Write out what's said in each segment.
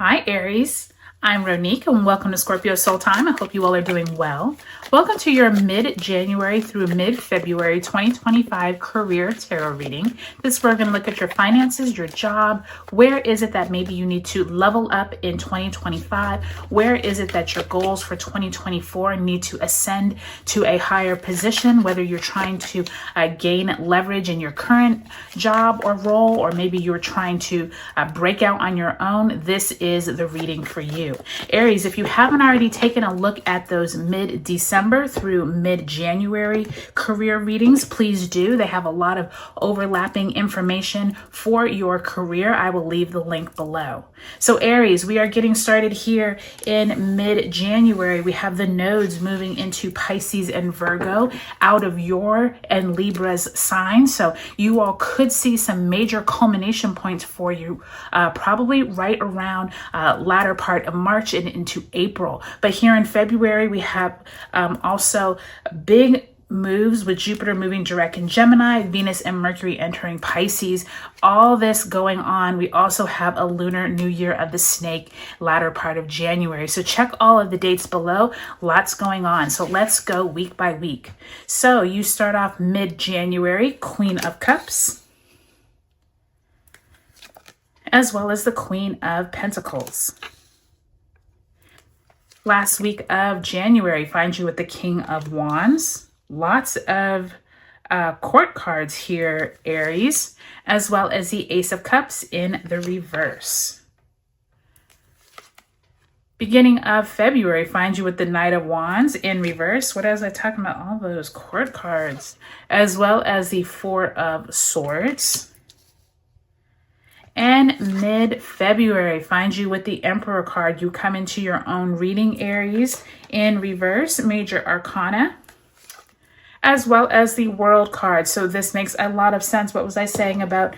Hi, Aries. I'm Ronique, and welcome to Scorpio Soul Time. I hope you all are doing well. Welcome to your mid-January through mid-February 2025 career tarot reading. This is where we're going to look at your finances, your job. Where is it that maybe you need to level up in 2025? Where is it that your goals for 2024 need to ascend to a higher position, whether you're trying to gain leverage in your current job or role, or maybe you're trying to break out on your own? This is the reading for you. Aries, if you haven't already taken a look at those mid-December through mid-January career readings, please do. They have a lot of overlapping information for your career. I will leave the link below. So Aries, we are getting started here in mid-January. We have the nodes moving into Pisces and Virgo out of your and Libra's signs. So you all could see some major culmination points for you, probably right around latter part of March and into April. But here in February, we have also big moves with Jupiter moving direct in Gemini, Venus and Mercury entering Pisces. All this going on. We also have a lunar new year of the snake latter part of January. So check all of the dates below. Lots going on. So let's go week by week. So you start off mid-January, Queen of Cups, as well as the Queen of Pentacles. Last week of January finds you with the King of Wands. Lots of court cards here, Aries, as well as the Ace of Cups in the reverse. Beginning of February finds you with the Knight of Wands in reverse. What was I talking about? All those court cards, as well as the Four of Swords. And mid-February finds you with the Emperor card. You come into your own reading, Aries, in reverse, Major Arcana, as well as the World card. So this makes a lot of sense. What was I saying about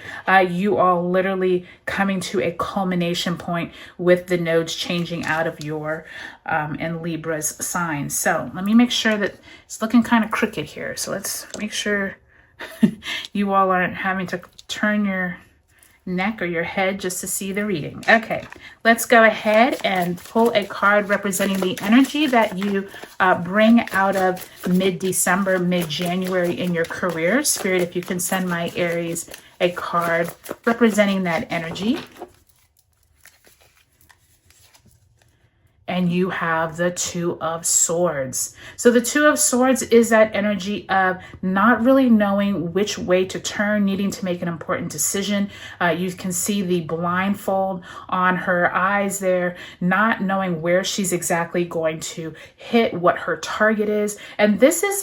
you all literally coming to a culmination point with the nodes changing out of your and Libra's signs? So let me make sure that it's looking kind of crooked here. So let's make sure you all aren't having to turn your neck or your head just to see the reading. Okay, let's go ahead and pull a card representing the energy that you bring out of mid-December, mid-January in your career. Spirit, if you can send my Aries a card representing that energy. And you have the Two of Swords. So the Two of Swords is that energy of not really knowing which way to turn, needing to make an important decision. You can see the blindfold on her eyes there, not knowing where she's exactly going to hit, what her target is. And this is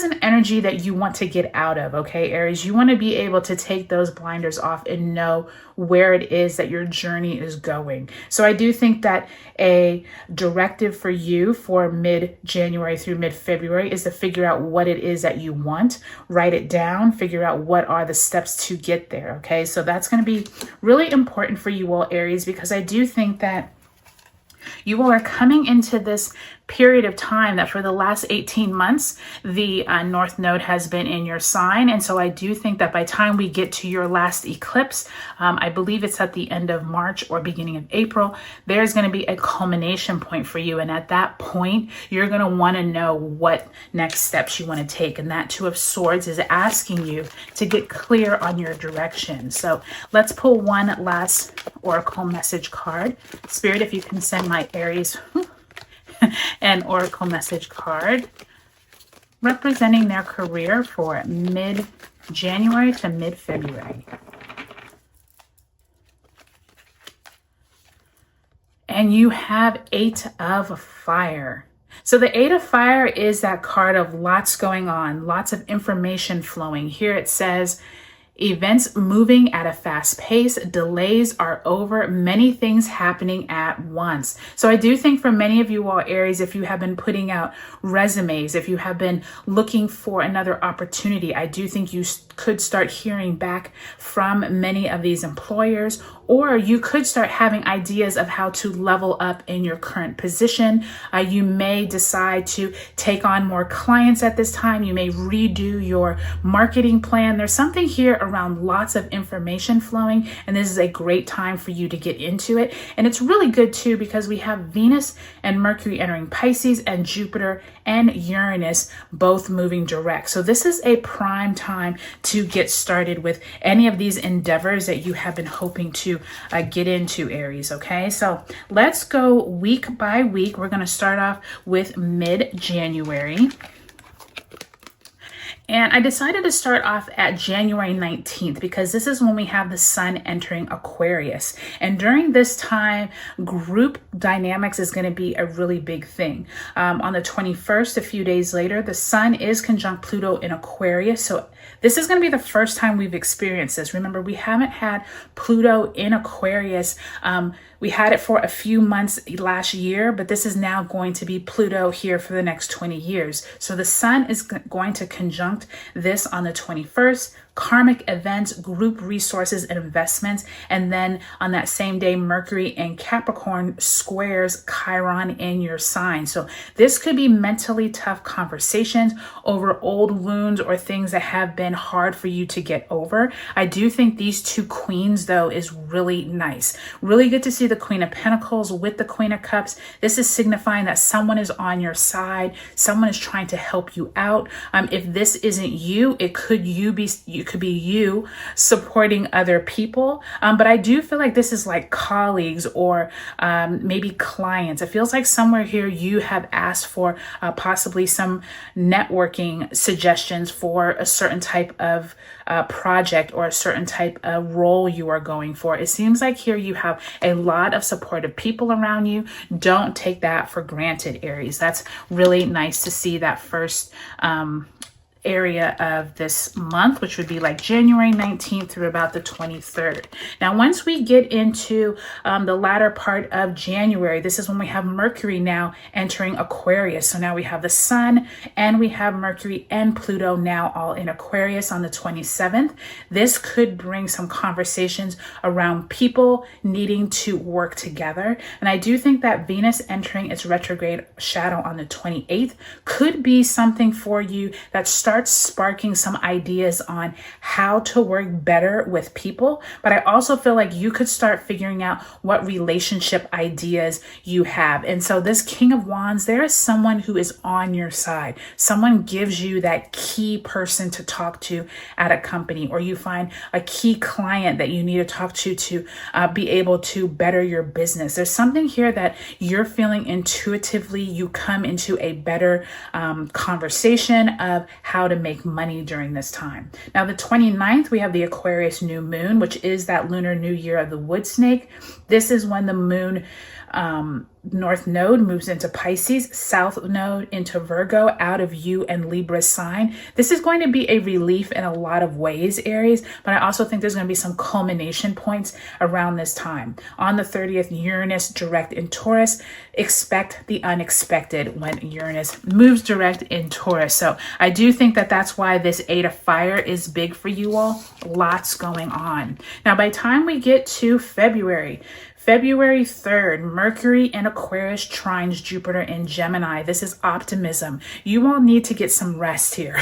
an energy that you want to get out of, okay, Aries? You want to be able to take those blinders off and know where it is that your journey is going. So I do think that a directive for you for mid-January through mid-February is to figure out what it is that you want, write it down, figure out what are the steps to get there, okay? So that's going to be really important for you all, Aries, because I do think that you all are coming into this period of time that for the last 18 months, the North Node has been in your sign. And so I do think that by the time we get to your last eclipse, I believe it's at the end of March or beginning of April, there's going to be a culmination point for you. And at that point, you're going to want to know what next steps you want to take. And that Two of Swords is asking you to get clear on your direction. So let's pull one last oracle message card. Spirit, if you can send my Aries an oracle message card representing their career for mid-January to mid-February. And you have Eight of Fire. So the Eight of Fire is that card of lots going on, lots of information flowing. Here it says, events moving at a fast pace, delays are over, many things happening at once. So I do think for many of you all, Aries, if you have been putting out resumes, if you have been looking for another opportunity, I do think you could start hearing back from many of these employers, or you could start having ideas of how to level up in your current position. You may decide to take on more clients at this time. You may redo your marketing plan. There's something here around lots of information flowing, and this is a great time for you to get into it. And it's really good too because we have Venus and Mercury entering Pisces and Jupiter and Uranus both moving direct. So this is a prime time to get started with any of these endeavors that you have been hoping to get into, Aries. Okay, so let's go week by week. We're going to start off with mid-January. And I decided to start off at January 19th because this is when we have the sun entering Aquarius. And during this time, group dynamics is going to be a really big thing. On the 21st, a few days later, the sun is conjunct Pluto in Aquarius. So this is going to be the first time we've experienced this. Remember, we haven't had Pluto in Aquarius. We had it for a few months last year, but this is now going to be Pluto here for the next 20 years. So the sun is going to conjunct this on the 21st. Karmic events, group resources and investments. And then on that same day, Mercury and Capricorn squares Chiron in your sign. So this could be mentally tough conversations over old wounds or things that have been hard for you to get over. I do think these two queens, though, is really nice. Really good to see the Queen of Pentacles with the Queen of Cups. This is signifying that someone is on your side. Someone is trying to help you out. If this isn't you, it could be you supporting other people. But I do feel like this is like colleagues or maybe clients. It feels like somewhere here you have asked for possibly some networking suggestions for a certain type of project or a certain type of role you are going for. It seems like here you have a lot of supportive people around you. Don't take that for granted, Aries. That's really nice to see that first area of this month, which would be like January 19th through about the 23rd. Now, once we get into the latter part of January, this is when we have Mercury now entering Aquarius. So now we have the sun and we have Mercury and Pluto now all in Aquarius on the 27th. This could bring some conversations around people needing to work together. And I do think that Venus entering its retrograde shadow on the 28th could be something for you that starts sparking some ideas on how to work better with people. But I also feel like you could start figuring out what relationship ideas you have. And so this King of Wands, there is someone who is on your side. Someone gives you that key person to talk to at a company, or you find a key client that you need to talk to be able to better your business. There's something here that you're feeling intuitively. You come into a better conversation of how to make money during this time. Now, the 29th, we have the Aquarius new moon, which is that lunar new year of the wood snake. This is when the moon North node moves into Pisces, South node into Virgo, out of you and Libra sign. This is going to be a relief in a lot of ways, Aries, but I also think there's going to be some culmination points around this time. On the 30th, Uranus direct in Taurus. Expect the unexpected when Uranus moves direct in Taurus. So I do think that that's why this 8 of fire is big for you all. Lots going on. Now, by the time we get to February 3rd, Mercury in Aquarius trines Jupiter in Gemini. This is optimism. You all need to get some rest here.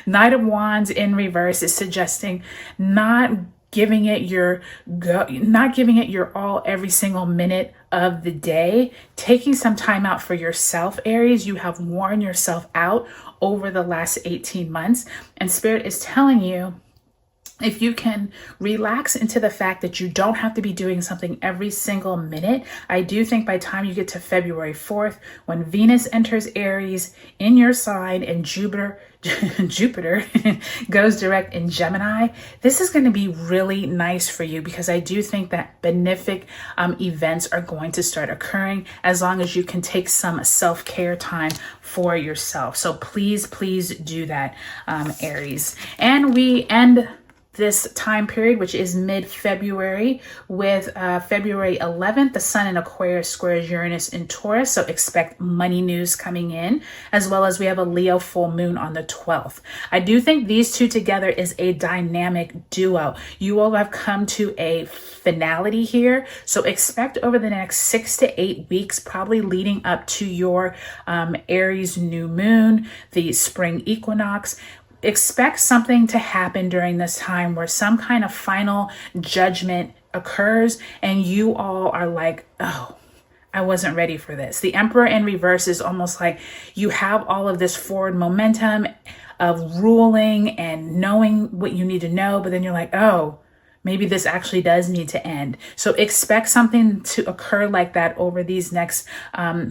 Knight of Wands in reverse is suggesting not giving it your all every single minute of the day. Taking some time out for yourself, Aries. You have worn yourself out over the last 18 months, and Spirit is telling you, if you can relax into the fact that you don't have to be doing something every single minute, I do think by the time you get to February 4th, when Venus enters Aries in your sign and Jupiter goes direct in Gemini, this is going to be really nice for you, because I do think that benefic events are going to start occurring as long as you can take some self-care time for yourself. So please do that, Aries. And we end this time period, which is mid-February, with February 11th, the Sun in Aquarius squares Uranus in Taurus. So expect money news coming in, as well as we have a Leo full moon on the 12th. I do think these two together is a dynamic duo. You all have come to a finality here. So expect over the next 6 to 8 weeks, probably leading up to your Aries new moon, the spring equinox. Expect something to happen during this time where some kind of final judgment occurs and you all are like, oh, I wasn't ready for this. The Emperor in reverse is almost like you have all of this forward momentum of ruling and knowing what you need to know, but then you're like, oh, maybe this actually does need to end. So expect something to occur like that over these next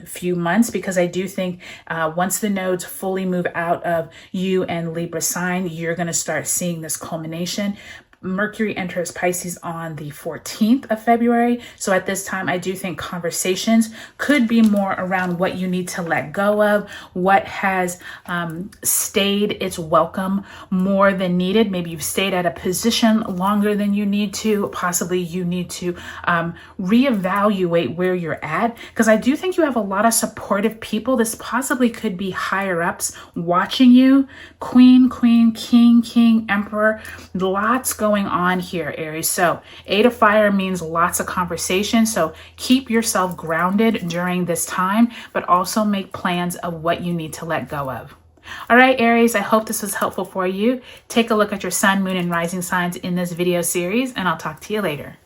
few months, because I do think once the nodes fully move out of you and Libra sign, you're going to start seeing this culmination. Mercury enters Pisces on the 14th of February. So at this time, I do think conversations could be more around what you need to let go of, what has stayed its welcome more than needed. Maybe you've stayed at a position longer than you need to. Possibly you need to reevaluate where you're at, because I do think you have a lot of supportive people. This possibly could be higher ups watching you. Queen, king, emperor, lots going on here, Aries. So 8 of fire means lots of conversation. So keep yourself grounded during this time, but also make plans of what you need to let go of. All right, Aries, I hope this was helpful for you. Take a look at your sun, moon, and rising signs in this video series, and I'll talk to you later.